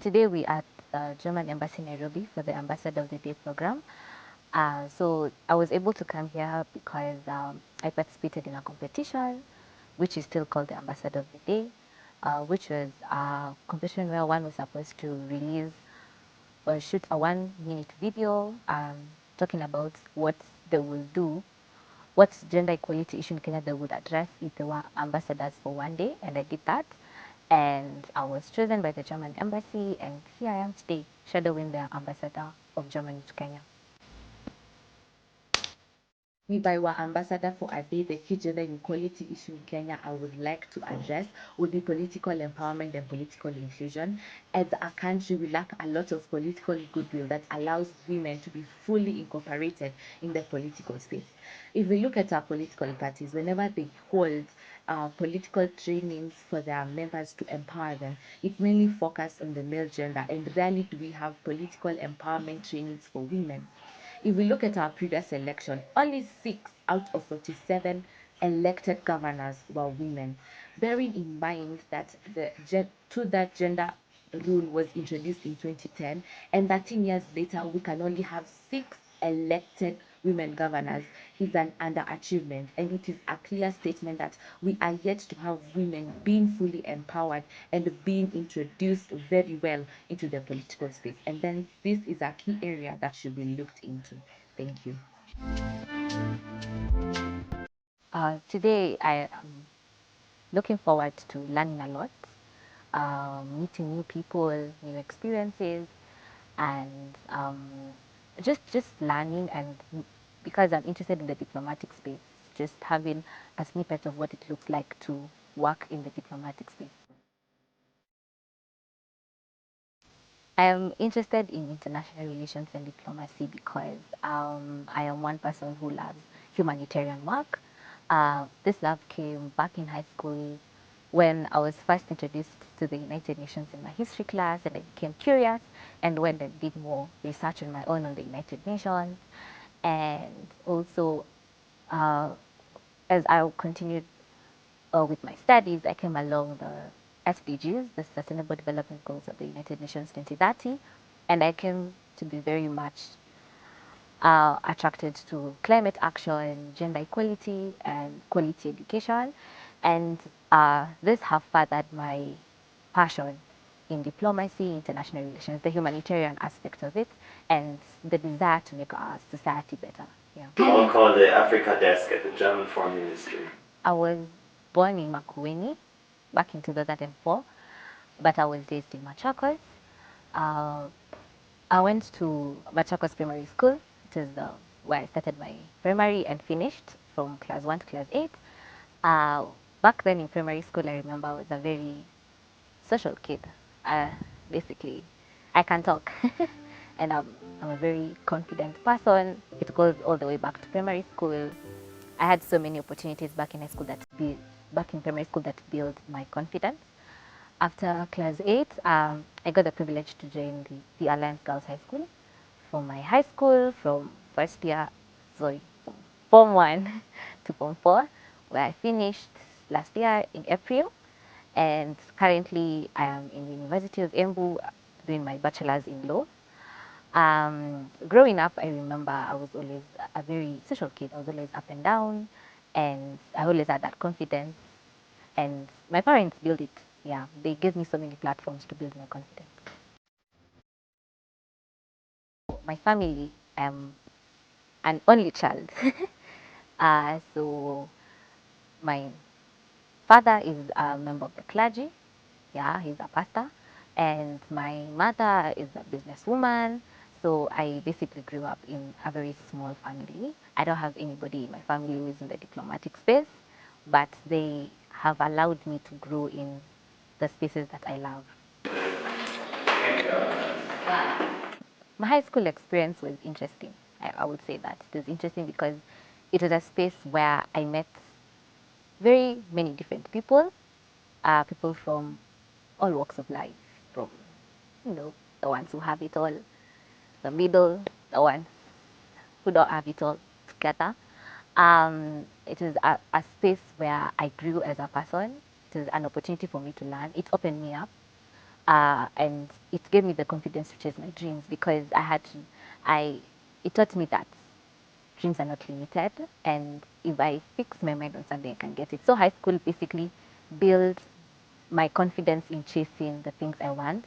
Today we are at the German Embassy Nairobi for the Ambassador of the Day program. So I was able to come here because I participated in a competition, which is still called the Ambassador of the Day, which was a competition where one was supposed to release or shoot a 1 minute video talking about what they will do, what gender equality issue in Kenya they would address if they were ambassadors for one day, and I did that. And I was chosen by the German embassy, and here I am today, shadowing the ambassador of Germany to Kenya. If I were ambassador for a day, the key gender inequality issue in Kenya I would like to address would be political empowerment and political inclusion. As a country, we lack a lot of political goodwill that allows women to be fully incorporated in the political space. If we look at our political parties, whenever they hold political trainings for their members to empower them, it mainly focuses on the male gender, and rarely do we have political empowerment trainings for women. If we look at our previous election, only 6 out of 47 elected governors were women, bearing in mind that that gender rule was introduced in 2010, and 13 years later we can only have 6 elected women governors is an underachievement, and it is a clear statement that we are yet to have women being fully empowered and being introduced very well into the political space. And then this is a key area that should be looked into. Thank you. Today I am looking forward to learning a lot, meeting new people, new experiences, and just learning. And because I'm interested in the diplomatic space, just having a snippet of what it looks like to work in the diplomatic space. I am interested in international relations and diplomacy because I am one person who loves humanitarian work. This love came back in high school when I was first introduced to the United Nations in my history class, and I became curious and went and did more research on my own on the United Nations. And also, as I continued with my studies, I came along the SDGs, the Sustainable Development Goals of the United Nations 2030, and I came to be very much attracted to climate action, gender equality, and quality education. And this have furthered my passion in diplomacy, international relations, the humanitarian aspect of it, and the desire to make our society better. Yeah. I'll call the Africa desk at the German Foreign Ministry. I was born in Makueni back in 2004, but I was raised in Machakos. Uh, I went to Machakos Primary School. It is where I started my primary and finished from class 1 to class 8. Back then in primary school, I remember I was a very social kid. Basically, I can talk. And I'm a very confident person. It goes all the way back to primary school. I had so many opportunities back in high school back in primary school that built my confidence. After class 8, I got the privilege to join the Alliance Girls High School for my high school from first year, sorry, from Form 1 to Form 4, where I finished last year in April. And currently I am in the University of Embu doing my bachelor's in law. Growing up, I remember I was always a very social kid. I was always up and down, and I always had that confidence. And my parents built it. Yeah, they gave me so many platforms to build my confidence. My family, I'm an only child. So my father is a member of the clergy. Yeah, he's a pastor. And my mother is a businesswoman. So I basically grew up in a very small family. I don't have anybody in my family who is in the diplomatic space, but they have allowed me to grow in the spaces that I love. My high school experience was interesting. I would say that. It was interesting because it was a space where I met very many different people, people from all walks of life, from, the ones who have it all, the middle, the ones who don't have it all together. It was a space where I grew as a person. It was an opportunity for me to learn. It opened me up. And it gave me the confidence to chase my dreams because it taught me that dreams are not limited, and if I fix my mind on something, I can get it. So high school basically built my confidence in chasing the things I want,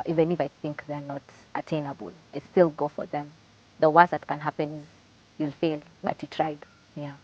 even if I think they're not attainable. I still go for them. The worst that can happen is you'll fail, but you tried. Yeah.